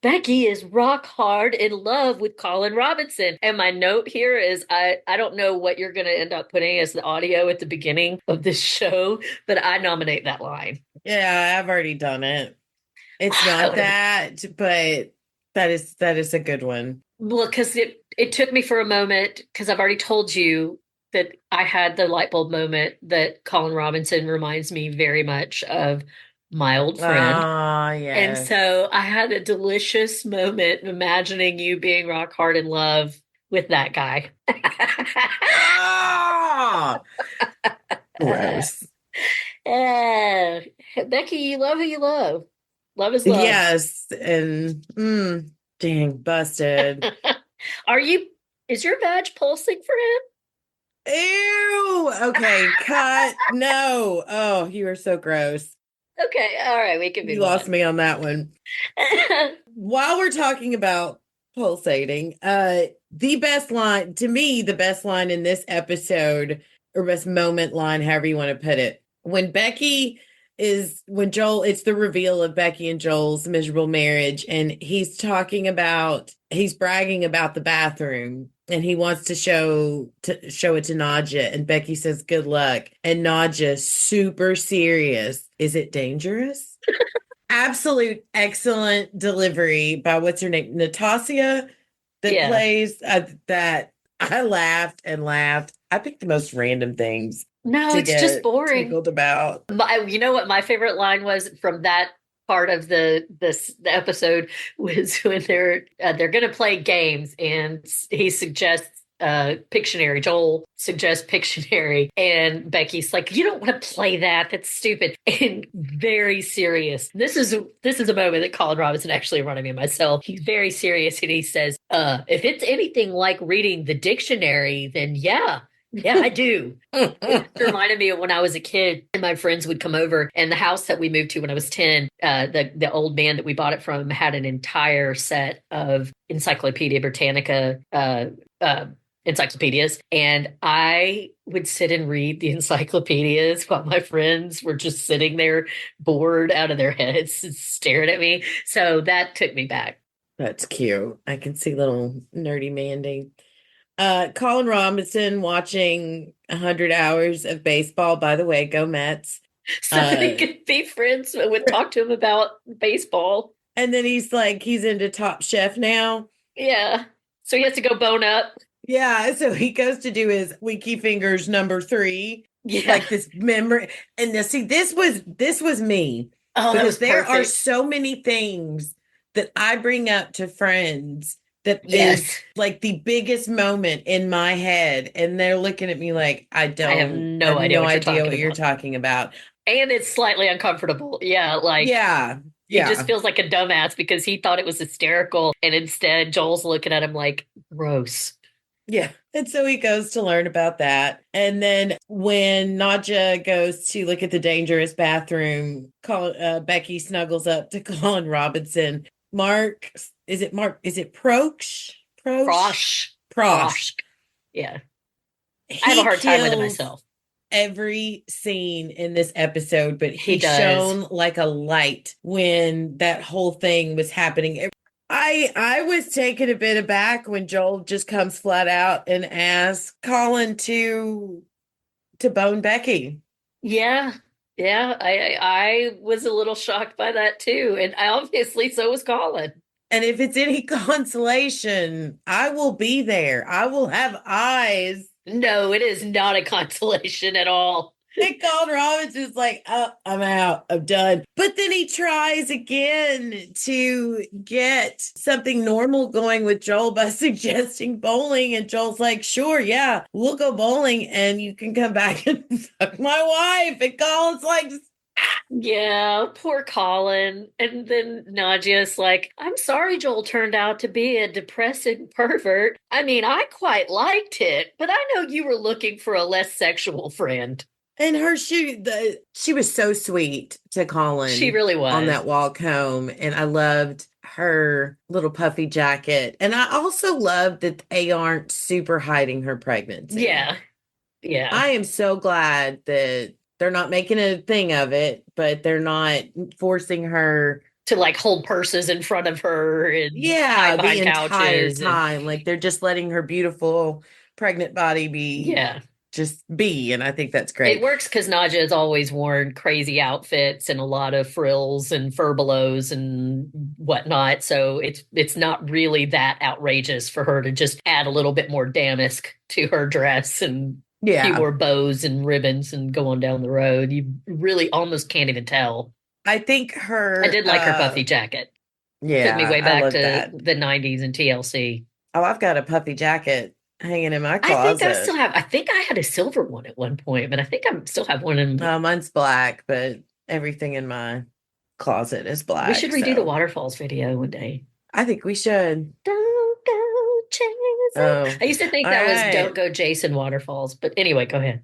Becky is rock hard in love with Colin Robinson. And my note here is I don't know what you're going to end up putting as the audio at the beginning of this show, but I nominate that line. Yeah, I've already done it. It's not that, but that is a good one. Well, because it took me for a moment, because I've already told you that I had the light bulb moment that Colin Robinson reminds me very much of my old friend. Ah, yes. And so I had a delicious moment imagining you being rock hard in love with that guy. Ah! Gross. Becky, you love who you love. Love is love. Yes, and dang, busted. Is your badge pulsing for him? Ew. Okay, cut. No. Oh, you are so gross. Okay, all right, we can move You lost on. me on that one. While we're talking about pulsating, the best line to me, the best line in this episode, or best moment line, however you want to put it, when Joel, it's the reveal of Becky and Joel's miserable marriage, and he's bragging about the bathroom, and he wants to show it to Nadja, and Becky says, "Good luck," and Nadja, super serious, "Is it dangerous?" Absolute excellent delivery by what's her name, Natasha, that plays that. I laughed and laughed. I picked the most random things. No, it's just boring. Tickled about. You know what my favorite line was from that part of the episode was when they're going to play games, and he suggests Pictionary. Joel suggests Pictionary, and Becky's like, "You don't want to play that. That's stupid." And very serious. This is a moment that Colin Robinson actually reminded me of myself. He's very serious, and he says, "If it's anything like reading the dictionary, then yeah, I do." It reminded me of when I was a kid and my friends would come over, and the house that we moved to when I was 10, the old man that we bought it from had an entire set of Encyclopedia Britannica encyclopedias, and I would sit and read the encyclopedias while my friends were just sitting there bored out of their heads and staring at me. So that took me back. That's cute. I can see little nerdy Mandy. Colin Robinson watching 100 hours of baseball. By the way, go Mets. So he could be friends talk to him about baseball. And then he's into Top Chef now. Yeah. So he has to go bone up. Yeah. So he goes to do his Winky Fingers number 3. Yeah. Like this memory. And this was me. Oh, because there perfect. are so many things that I bring up to friends that Yes. is like the biggest moment in my head, and they're looking at me like I have no idea what you're talking about. And it's slightly uncomfortable. Yeah, he just feels like a dumbass because he thought it was hysterical, and instead Joel's looking at him like, gross. Yeah. And so he goes to learn about that. And then when Nadja goes to look at the dangerous bathroom, Becky snuggles up to Colin Robinson. Is it Prosh? Prosh. Yeah. I have a hard time with it myself. every scene in this episode, but He he does. shone like a light when that whole thing was happening. I was taken a bit aback when Joel just comes flat out and asks Colin to bone Becky. Yeah. Yeah. I was a little shocked by that too. And I obviously so was Colin. And if it's any consolation, I will be there. I will have eyes. No, it is not a consolation at all. And Colin Robinson's like, oh, I'm out. I'm done. But then he tries again to get something normal going with Joel by suggesting bowling. And Joel's like, sure, yeah, we'll go bowling and you can come back and fuck my wife. And Colin's like, Yeah, poor Colin. And then Nadia's like, I'm sorry Joel turned out to be a depressing pervert. I mean, I quite liked it, but I know you were looking for a less sexual friend. and she was so sweet to Colin. She really was. On that walk home. And I loved her little puffy jacket. And I also loved that they aren't super hiding her pregnancy. Yeah. Yeah. I am so glad that they're not making a thing of it, but they're not forcing her to like hold purses in front of her and hide the behind entire couches. time. Like they're just letting her beautiful pregnant body be just be. And I think that's great. It works because Nadia has always worn crazy outfits and a lot of frills and furbelows and whatnot. So it's not really that outrageous for her to just add a little bit more damask to her dress and a few more bows and ribbons and go on down the road. You really almost can't even tell. I think I did like her puffy jacket. Yeah. Took me way back to that. the 90s and TLC. Oh, I've got a puffy jacket hanging in my closet. I think I had a silver one at one point, but I think I still have one in. Mine's black, but everything in my closet is black. We should redo the waterfalls video one day. I think we should. Don't go chasing. I used to think that was Don't Go Jason Waterfalls, but anyway, go ahead.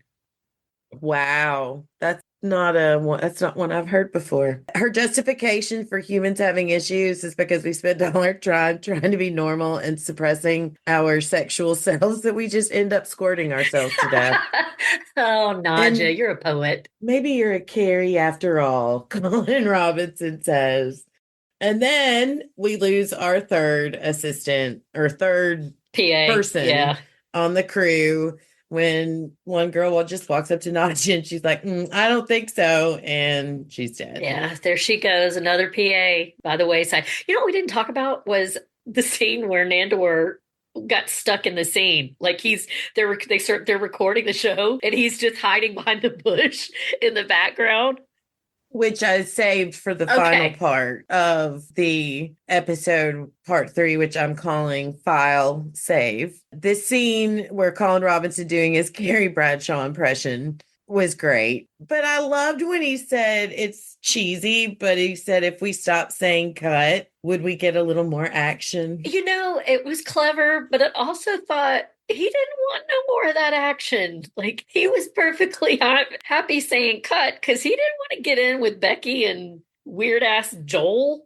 Wow. That's not one I've heard before. Her justification for humans having issues is because we spend all our time trying to be normal and suppressing our sexual selves that we just end up squirting ourselves to death. Oh, Nadia, you're a poet. Maybe you're a Carrie after all, Colin Robinson says. And then we lose our third assistant or third PA person on the crew when one girl just walks up to Nadia and she's like, I don't think so. And she's dead. Yeah, there she goes. Another PA by the wayside. You know what we didn't talk about was the scene where Nandor got stuck in the scene. Like they're recording the show and he's just hiding behind the bush in the background. Which I saved for the final part of the episode, part 3, which I'm calling File Save. This scene where Colin Robinson doing his Carrie Bradshaw impression was great. But I loved when he said it's cheesy, but he said if we stop saying cut, would we get a little more action? You know, it was clever, but I also thought he didn't want no more of that action. Like, he was perfectly happy saying cut because he didn't want to get in with Becky and weird ass Joel.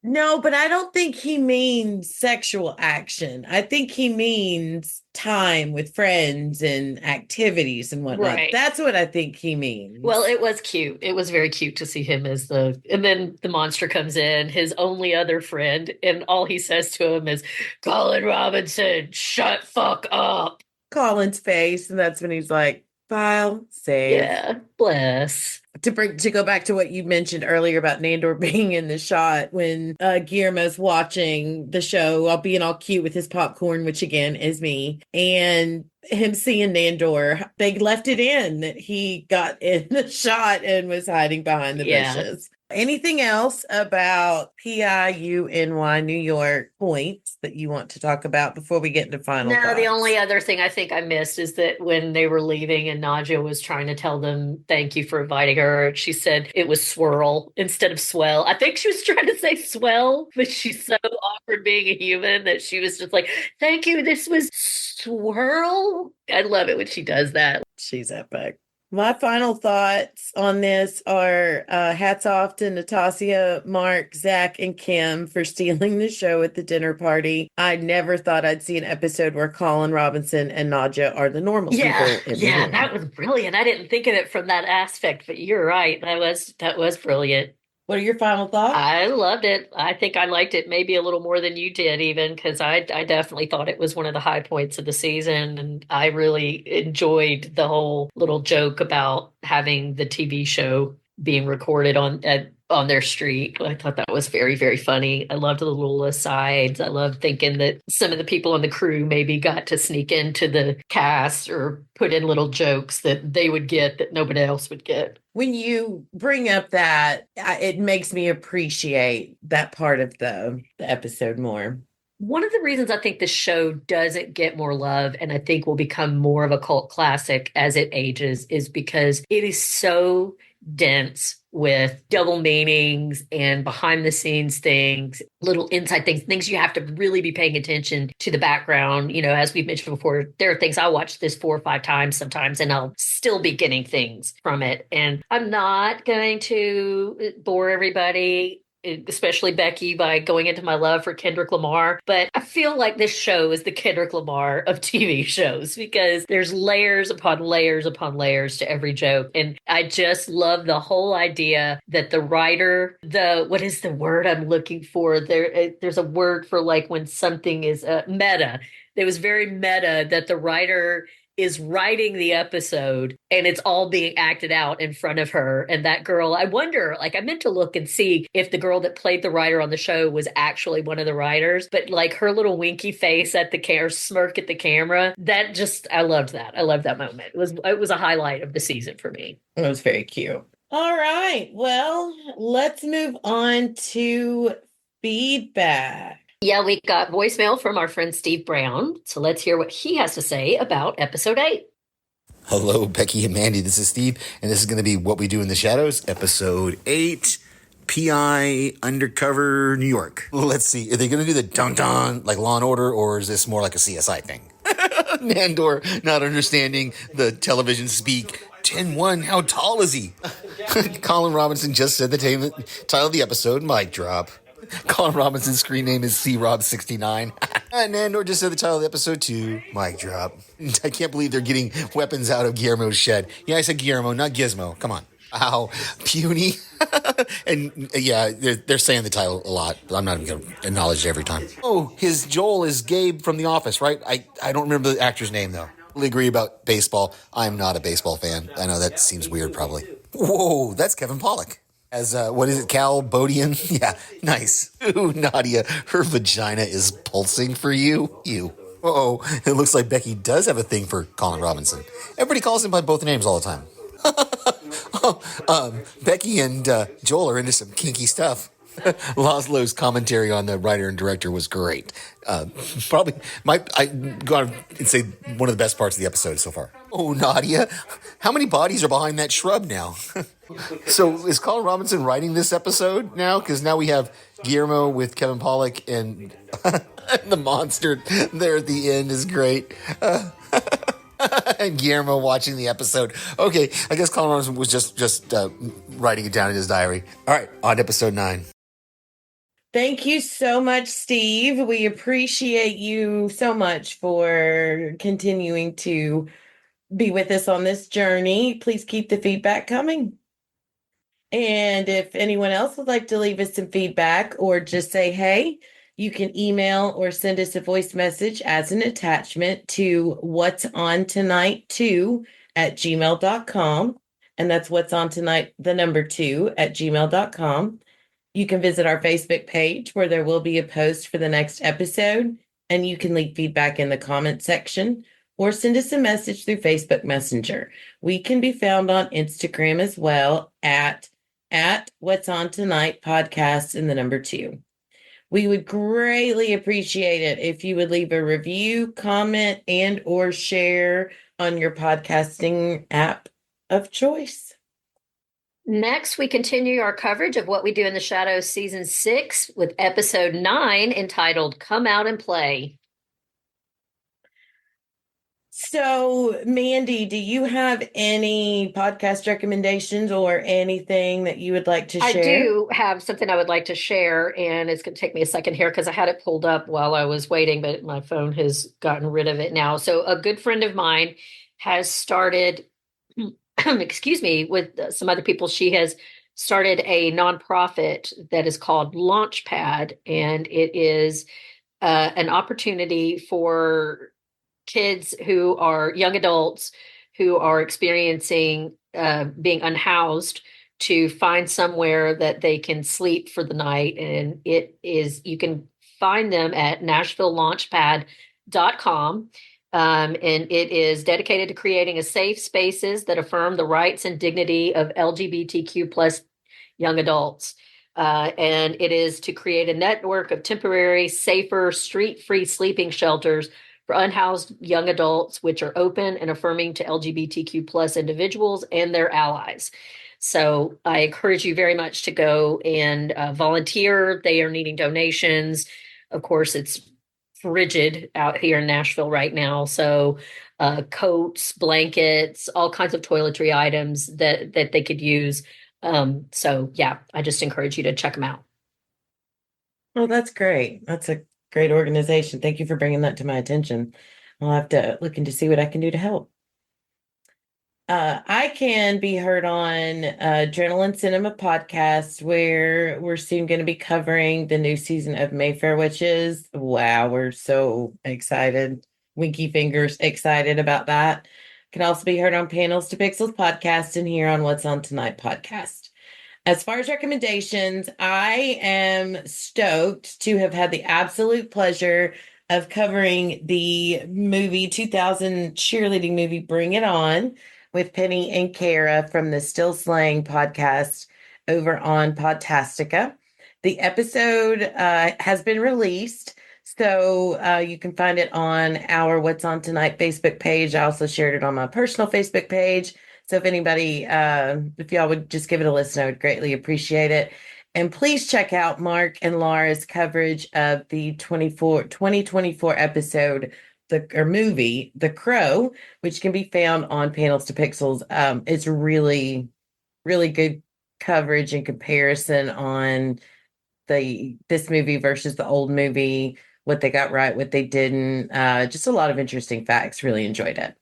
No, but I don't think he means sexual action. I think he means time with friends and activities and whatnot. Right. That's what I think he means. Well, it was cute. It was very cute to see him and then the monster comes in, his only other friend, and all he says to him is, Colin Robinson, shut fuck up. Colin's face, and that's when he's like, File Save. Yeah, bless. To go back to what you mentioned earlier about Nandor being in the shot when Guillermo's watching the show, all being all cute with his popcorn, which again is me, and him seeing Nandor, they left it in that he got in the shot and was hiding behind the bushes. Anything else about PIUNY New York points that you want to talk about before we get into final thoughts? The only other thing I think I missed is that when they were leaving and Nadia was trying to tell them thank you for inviting her, she said it was swirl instead of swell. I think she was trying to say swell, but she's so awkward being a human that she was just like, thank you, this was swirl. I love it when she does that. She's epic. My final thoughts on this are hats off to Natasha, Mark, Zach, and Kim for stealing the show at the dinner party. I never thought I'd see an episode where Colin Robinson and Nadja are the normal Yeah, people in the yeah, room. that was brilliant. I didn't think of it from that aspect, but you're right. That was brilliant. What are your final thoughts? I loved it. I think I liked it maybe a little more than you did, even because I definitely thought it was one of the high points of the season, and I really enjoyed the whole little joke about having the TV show being recorded on their street. I thought that was very, very funny. I loved the little asides. I loved thinking that some of the people on the crew maybe got to sneak into the cast or put in little jokes that they would get that nobody else would get. When you bring up that, it makes me appreciate that part of the episode more. One of the reasons I think the show doesn't get more love and I think will become more of a cult classic as it ages is because it is so dense with double meanings and behind the scenes things, little inside things you have to really be paying attention to the background. You know, as we've mentioned before, there are things I watch this 4 or 5 times sometimes and I'll still be getting things from it. And I'm not going to bore everybody, especially Becky, by going into my love for Kendrick Lamar. But I feel like this show is the Kendrick Lamar of TV shows because there's layers upon layers upon layers to every joke. And I just love the whole idea that the writer, what is the word I'm looking for? There's a word for like when something is meta. It was very meta that the writer is writing the episode and it's all being acted out in front of her. And that girl, I wonder, like I meant to look and see if the girl that played the writer on the show was actually one of the writers, but like her little winky face at the camera, smirk at the camera, that just, I loved that. I loved that moment. It was a highlight of the season for me. It was very cute. All right. Well, let's move on to feedback. Yeah, we got voicemail from our friend Steve Brown. So let's hear what he has to say about episode 8. Hello, Becky and Mandy. This is Steve, and this is going to be What We Do in the Shadows, episode 8, PI Undercover New York. Let's see. Are they going to do the dun-dun like Law & Order, or is this more like a CSI thing? Nandor not understanding the television speak. 10-1, how tall is he? Colin Robinson just said the title of the episode, mic drop. Colin Robinson's screen name is C-Rob69. Nandor just said the title of the episode too. Mic drop. I can't believe they're getting weapons out of Guillermo's shed. Yeah, I said Guillermo, not Gizmo. Come on. How puny. And yeah, they're saying the title a lot, but I'm not even going to acknowledge it every time. Oh, his Joel is Gabe from The Office, right? I don't remember the actor's name, though. We agree about baseball. I'm not a baseball fan. I know that seems weird, probably. Whoa, that's Kevin Pollak. As, what is it, Cal Bodian? Yeah, nice. Ooh, Nadia, her vagina is pulsing for you. You. Uh-oh, it looks like Becky does have a thing for Colin Robinson. Everybody calls him by both names all the time. Becky and Joel are into some kinky stuff. Laszlo's commentary on the writer and director was great. Probably, I go and say one of the best parts of the episode so far. Oh, Nadia, how many bodies are behind that shrub now? So is Colin Robinson writing this episode now? Because now we have Guillermo with Kevin Pollak and the monster there at the end is great. And Guillermo watching the episode. Okay, I guess Colin Robinson was just writing it down in his diary. All right, on to episode 9. Thank you so much, Steve. We appreciate you so much for continuing to be with us on this journey. Please keep the feedback coming. And if anyone else would like to leave us some feedback or just say, hey, you can email or send us a voice message as an attachment to what'sontonight2@gmail.com. And that's what's on tonight, the number 2 @gmail.com. You can visit our Facebook page where there will be a post for the next episode, and you can leave feedback in the comment section or send us a message through Facebook Messenger. We can be found on Instagram as well at What's On Tonight Podcast and the number 2. We would greatly appreciate it if you would leave a review, comment, and or share on your podcasting app of choice. Next, we continue our coverage of What We Do in the Shadows Season 6 with Episode 9 entitled Come Out and Play. So, Mandy, do you have any podcast recommendations or anything that you would like to I share? do have something I would like to share, and it's going to take me a second here because I had it pulled up while I was waiting, but my phone has gotten rid of it now. So, a good friend of mine has started, excuse me, with some other people. She has started a nonprofit that is called Launchpad, and it is an opportunity for kids who are young adults who are experiencing being unhoused to find somewhere that they can sleep for the night. And it is, you can find them at nashvillelaunchpad.com. And it is dedicated to creating a safe spaces that affirm the rights and dignity of LGBTQ plus young adults. And it is to create a network of temporary, safer, street-free sleeping shelters for unhoused young adults, which are open and affirming to LGBTQ plus individuals and their allies. So I encourage you very much to go and volunteer. They are needing donations. Of course, it's frigid out here in Nashville right now. So coats, blankets, all kinds of toiletry items that they could use. So yeah, I just encourage you to check them out. Well, that's great. That's a great organization. Thank you for bringing that to my attention. I'll have to look into see what I can do to help. I can be heard on Adrenaline Cinema podcast, where we're soon going to be covering the new season of Mayfair Witches. Wow, we're so excited. Winky fingers excited about that. Can also be heard on Panels to Pixels podcast and here on What's on Tonight podcast. As far as recommendations, I am stoked to have had the absolute pleasure of covering the movie 2000 cheerleading movie Bring It On with Penny and Kara from the Still Slang podcast over on Podtastica. The episode has been released, so you can find it on our What's On Tonight Facebook page. I also shared it on my personal Facebook page. So if anybody, if y'all would just give it a listen, I would greatly appreciate it. And please check out Mark and Laura's coverage of the 2024 episode, movie, The Crow, which can be found on Panels to Pixels. It's really, really good coverage and comparison on this movie versus the old movie, what they got right, what they didn't. Just a lot of interesting facts. Really enjoyed it.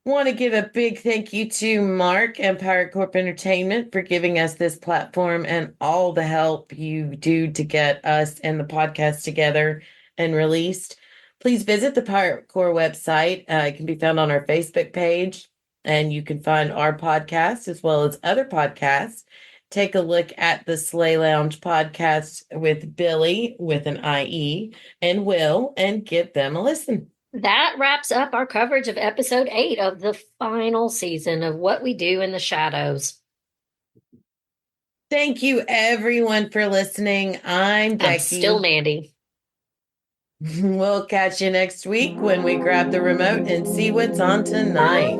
Want to give a big thank you to Mark and Pirate Corp Entertainment for giving us this platform and all the help you do to get us and the podcast together and released. Please visit the Pirate Corps website. It can be found on our Facebook page, and you can find our podcast as well as other podcasts. Take a look at the Slay Lounge podcast with Billy with an IE and Will, and give them a listen. That wraps up our coverage of episode 8 of the final season of What We Do in the Shadows. Thank you, everyone, for listening. I'm Becky. I'm still Mandy. We'll catch you next week when we grab the remote and see what's on tonight.